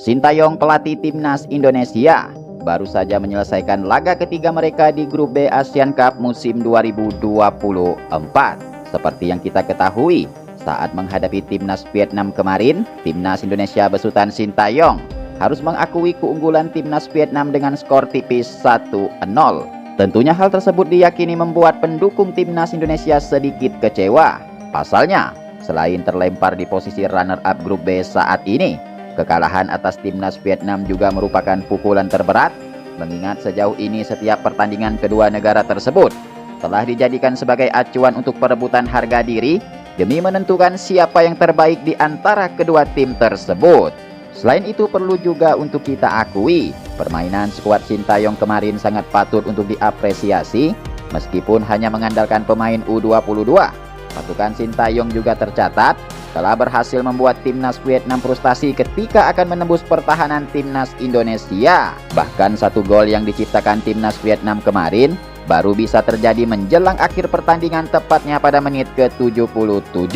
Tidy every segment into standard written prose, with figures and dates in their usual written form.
Sintayong, pelatih timnas Indonesia, baru saja menyelesaikan laga ketiga mereka di grup B Asian Cup musim 2024. Seperti yang kita ketahui, saat menghadapi timnas Vietnam kemarin, timnas Indonesia besutan Sintayong harus mengakui keunggulan timnas Vietnam dengan skor tipis 1-0. Tentunya hal tersebut diyakini membuat pendukung timnas Indonesia sedikit kecewa. Pasalnya, selain terlempar di posisi runner-up grup B saat ini, kekalahan atas timnas Vietnam juga merupakan pukulan terberat, mengingat sejauh ini setiap pertandingan kedua negara tersebut telah dijadikan sebagai acuan untuk perebutan harga diri demi menentukan siapa yang terbaik di antara kedua tim tersebut. Selain itu, perlu juga untuk kita akui, permainan skuad Sintayong kemarin sangat patut untuk diapresiasi. Meskipun hanya mengandalkan pemain U22, pasukan Sintayong juga tercatat telah berhasil membuat timnas Vietnam frustasi ketika akan menembus pertahanan timnas Indonesia. Bahkan satu gol yang diciptakan timnas Vietnam kemarin baru bisa terjadi menjelang akhir pertandingan, tepatnya pada menit ke-77.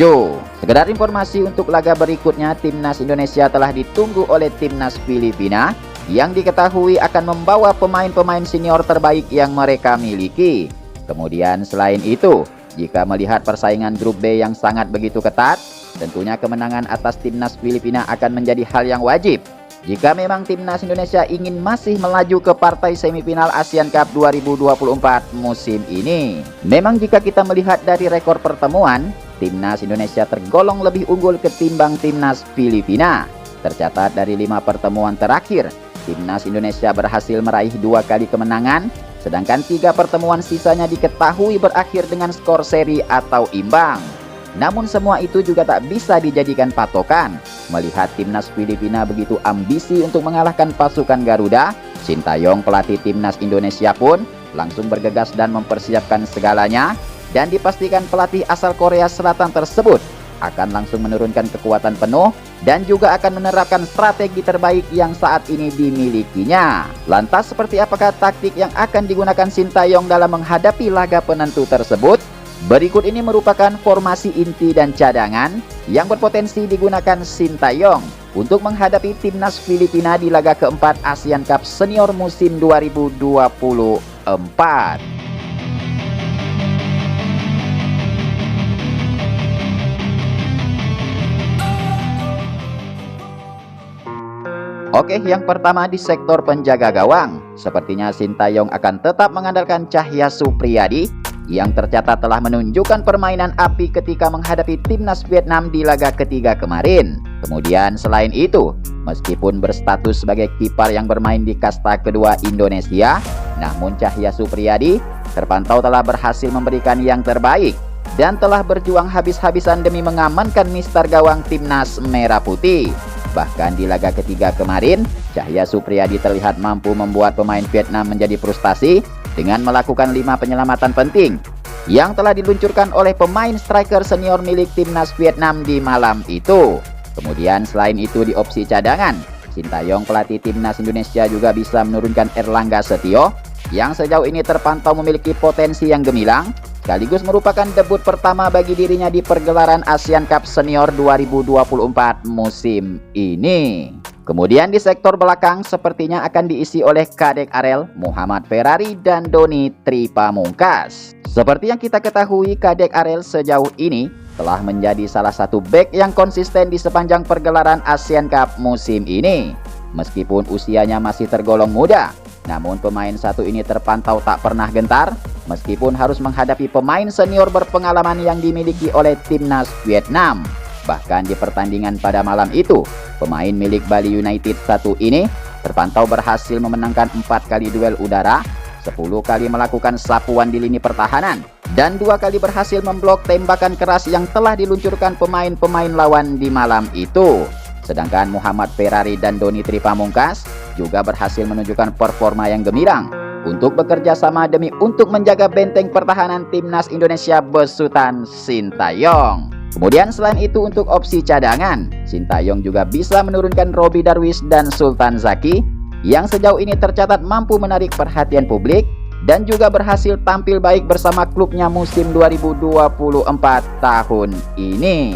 Sekedar informasi, untuk laga berikutnya timnas Indonesia telah ditunggu oleh timnas Filipina yang diketahui akan membawa pemain-pemain senior terbaik yang mereka miliki. Kemudian selain itu, jika melihat persaingan grup B yang sangat begitu ketat, tentunya kemenangan atas timnas Filipina akan menjadi hal yang wajib jika memang timnas Indonesia ingin masih melaju ke partai semifinal Asian Cup 2024 musim ini. Memang jika kita melihat dari rekor pertemuan, timnas Indonesia tergolong lebih unggul ketimbang timnas Filipina. Tercatat dari 5 pertemuan terakhir, timnas Indonesia berhasil meraih 2 kali kemenangan, sedangkan 3 pertemuan sisanya diketahui berakhir dengan skor seri atau imbang. Namun semua itu juga tak bisa dijadikan patokan. Melihat timnas Filipina begitu ambisi untuk mengalahkan pasukan Garuda, Sintayong, pelatih timnas Indonesia pun langsung bergegas dan mempersiapkan segalanya, dan dipastikan pelatih asal Korea Selatan tersebut akan langsung menurunkan kekuatan penuh dan juga akan menerapkan strategi terbaik yang saat ini dimilikinya. Lantas seperti apakah taktik yang akan digunakan Sintayong dalam menghadapi laga penentu tersebut? Berikut ini merupakan formasi inti dan cadangan yang berpotensi digunakan Sintayong untuk menghadapi timnas Filipina di laga keempat Asian Cup Senior musim 2024. Oke, yang pertama di sektor penjaga gawang, sepertinya Sintayong akan tetap mengandalkan Cahya Supriyadi yang tercatat telah menunjukkan permainan api ketika menghadapi timnas Vietnam di laga ketiga kemarin. Kemudian selain itu, meskipun berstatus sebagai kiper yang bermain di kasta kedua Indonesia, namun Cahya Supriyadi terpantau telah berhasil memberikan yang terbaik dan telah berjuang habis-habisan demi mengamankan mister gawang timnas Merah Putih. Bahkan di laga ketiga kemarin, Cahya Supriyadi terlihat mampu membuat pemain Vietnam menjadi frustasi dengan melakukan 5 penyelamatan penting yang telah diluncurkan oleh pemain striker senior milik timnas Vietnam di malam itu. Kemudian selain itu di opsi cadangan, Sintayong, pelatih timnas Indonesia juga bisa menurunkan Erlangga Setio yang sejauh ini terpantau memiliki potensi yang gemilang, sekaligus merupakan debut pertama bagi dirinya di pergelaran Asian Cup Senior 2024 musim ini. Kemudian di sektor belakang sepertinya akan diisi oleh Kadek Arel, Muhammad Ferrari, dan Doni Tripamungkas. Seperti yang kita ketahui, Kadek Arel sejauh ini telah menjadi salah satu bek yang konsisten di sepanjang pergelaran Asian Cup musim ini. Meskipun usianya masih tergolong muda, namun pemain satu ini terpantau tak pernah gentar meskipun harus menghadapi pemain senior berpengalaman yang dimiliki oleh timnas Vietnam. Bahkan di pertandingan pada malam itu, pemain milik Bali United satu ini terpantau berhasil memenangkan 4 kali duel udara, 10 kali melakukan sapuan di lini pertahanan, dan 2 kali berhasil memblok tembakan keras yang telah diluncurkan pemain-pemain lawan di malam itu. Sedangkan Muhammad Ferrari dan Doni Tripamungkas juga berhasil menunjukkan performa yang gemilang untuk bekerja sama demi untuk menjaga benteng pertahanan timnas Indonesia besutan Sintayong. Kemudian selain itu untuk opsi cadangan, Sintayong juga bisa menurunkan Robby Darwish dan Sultan Zaki yang sejauh ini tercatat mampu menarik perhatian publik dan juga berhasil tampil baik bersama klubnya musim 2024 tahun ini.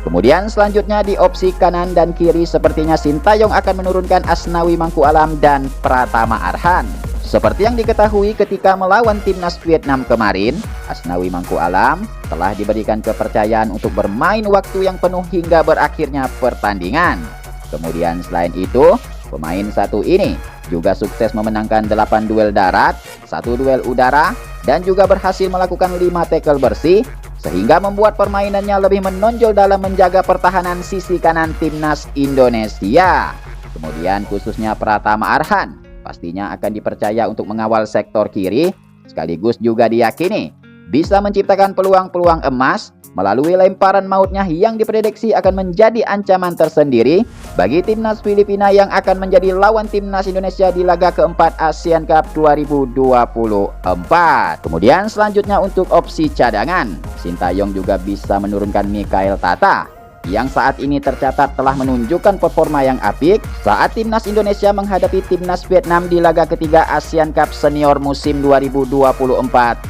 Kemudian selanjutnya di opsi kanan dan kiri sepertinya Sintayong akan menurunkan Asnawi Mangku Alam dan Pratama Arhan. Seperti yang diketahui ketika melawan timnas Vietnam kemarin, Asnawi Mangku Alam telah diberikan kepercayaan untuk bermain waktu yang penuh hingga berakhirnya pertandingan. Kemudian selain itu, pemain satu ini juga sukses memenangkan 8 duel darat, 1 duel udara, dan juga berhasil melakukan 5 tackle bersih, sehingga membuat permainannya lebih menonjol dalam menjaga pertahanan sisi kanan timnas Indonesia. Kemudian khususnya Pratama Arhan pastinya akan dipercaya untuk mengawal sektor kiri, sekaligus juga diyakini bisa menciptakan peluang-peluang emas melalui lemparan mautnya yang diprediksi akan menjadi ancaman tersendiri bagi timnas Filipina yang akan menjadi lawan timnas Indonesia di laga keempat ASEAN Cup 2024. Kemudian selanjutnya untuk opsi cadangan, Sintayong juga bisa menurunkan Mikael Tata yang saat ini tercatat telah menunjukkan performa yang apik saat timnas Indonesia menghadapi timnas Vietnam di laga ketiga ASEAN Cup Senior musim 2024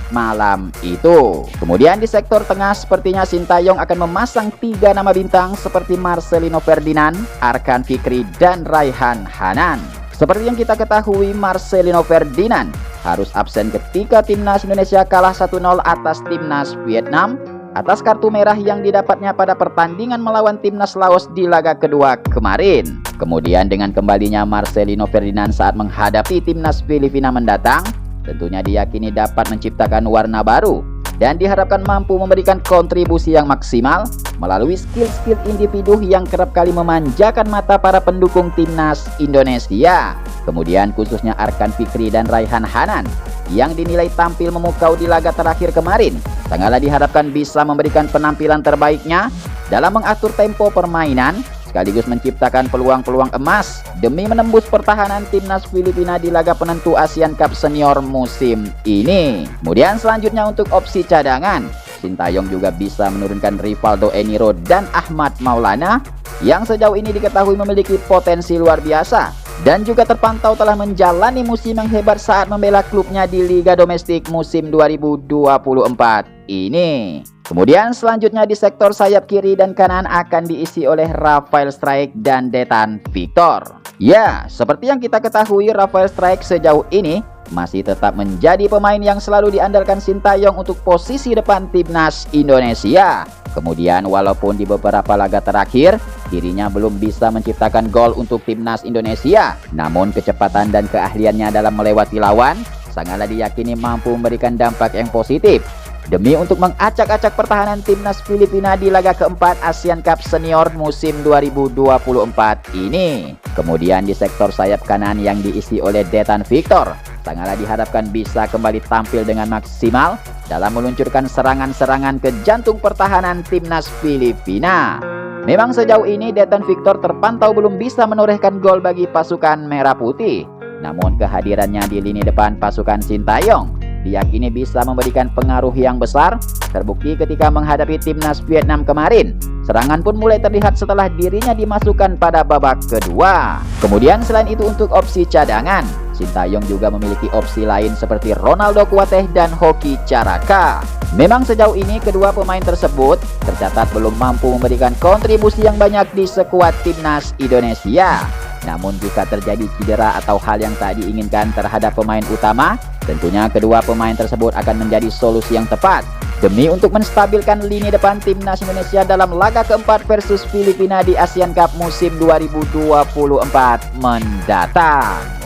malam itu. Kemudian di sektor tengah sepertinya Sintayong akan memasang 3 nama bintang seperti Marcelino Ferdinand, Arkan Fikri, dan Raihan Hanan. Seperti yang kita ketahui, Marcelino Ferdinand harus absen ketika timnas Indonesia kalah 1-0 atas timnas Vietnam atas kartu merah yang didapatnya pada pertandingan melawan timnas Laos di laga kedua kemarin. Kemudian dengan kembalinya Marcelino Ferdinand saat menghadapi timnas Filipina mendatang, tentunya diyakini dapat menciptakan warna baru dan diharapkan mampu memberikan kontribusi yang maksimal melalui skill-skill individu yang kerap kali memanjakan mata para pendukung timnas Indonesia. Kemudian khususnya Arkan Fikri dan Raihan Hanan yang dinilai tampil memukau di laga terakhir kemarin, sangatlah diharapkan bisa memberikan penampilan terbaiknya dalam mengatur tempo permainan sekaligus menciptakan peluang-peluang emas demi menembus pertahanan timnas Filipina di laga penentu ASEAN Cup Senior musim ini. Kemudian selanjutnya untuk opsi cadangan, Sintayong juga bisa menurunkan Rivaldo Eniro dan Ahmad Maulana yang sejauh ini diketahui memiliki potensi luar biasa dan juga terpantau telah menjalani musim yang hebat saat membela klubnya di Liga Domestik musim 2024 ini. Kemudian selanjutnya di sektor sayap kiri dan kanan akan diisi oleh Rafael Strike dan Detan Victor. Ya, seperti yang kita ketahui, Rafael Strike sejauh ini masih tetap menjadi pemain yang selalu diandalkan Sintayong untuk posisi depan timnas Indonesia. Kemudian walaupun di beberapa laga terakhir dirinya belum bisa menciptakan gol untuk timnas Indonesia, namun kecepatan dan keahliannya dalam melewati lawan sangatlah diyakini mampu memberikan dampak yang positif demi untuk mengacak-acak pertahanan timnas Filipina di laga keempat ASEAN Cup Senior musim 2024 ini. Kemudian di sektor sayap kanan yang diisi oleh Detan Victor sangatlah diharapkan bisa kembali tampil dengan maksimal dalam meluncurkan serangan-serangan ke jantung pertahanan timnas Filipina. Memang sejauh ini Detan Victor terpantau belum bisa menorehkan gol bagi pasukan Merah Putih. Namun kehadirannya di lini depan pasukan Sintayong diyakini bisa memberikan pengaruh yang besar, terbukti ketika menghadapi timnas Vietnam kemarin. Serangan pun mulai terlihat setelah dirinya dimasukkan pada babak kedua. Kemudian selain itu untuk opsi cadangan, Sintayong juga memiliki opsi lain seperti Ronaldo Kuateh dan Hoki Caraka. Memang sejauh ini kedua pemain tersebut tercatat belum mampu memberikan kontribusi yang banyak di skuad timnas Indonesia. Namun jika terjadi cedera atau hal yang tak diinginkan terhadap pemain utama, tentunya kedua pemain tersebut akan menjadi solusi yang tepat demi untuk menstabilkan lini depan timnas Indonesia dalam laga keempat versus Filipina di ASEAN Cup musim 2024 mendatang.